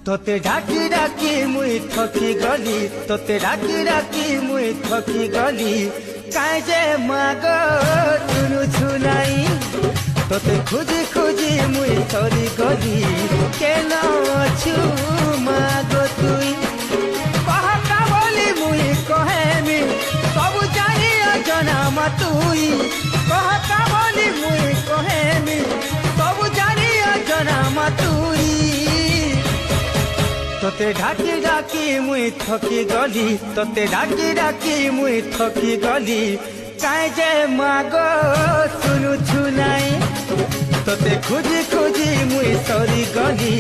তোতে ডাকি ডাকি মুই থকি গলি, তোতে ডাকি ডাকি মুই থকি গলি, কাই যে মাগ তুনু ছুনাই। তোতে খুঁজি খুঁজি মুই সরি গলি, কেন অছু মাগ তুই। কহকা বলি মুই কহেমি, সবু জানি অজনা মা তুই। কহকা বলি মুই কহেমি, সবু জানি অজনা মা তুই। তোতে ডাকি ডাকি মুই থকি গলি, তোতে ডাকি ডাকি মুই থকি গলি, কাই যে মাগ শুনু ছুনাই। তোতে খুঁজি খুঁজি মুই সরি গলি,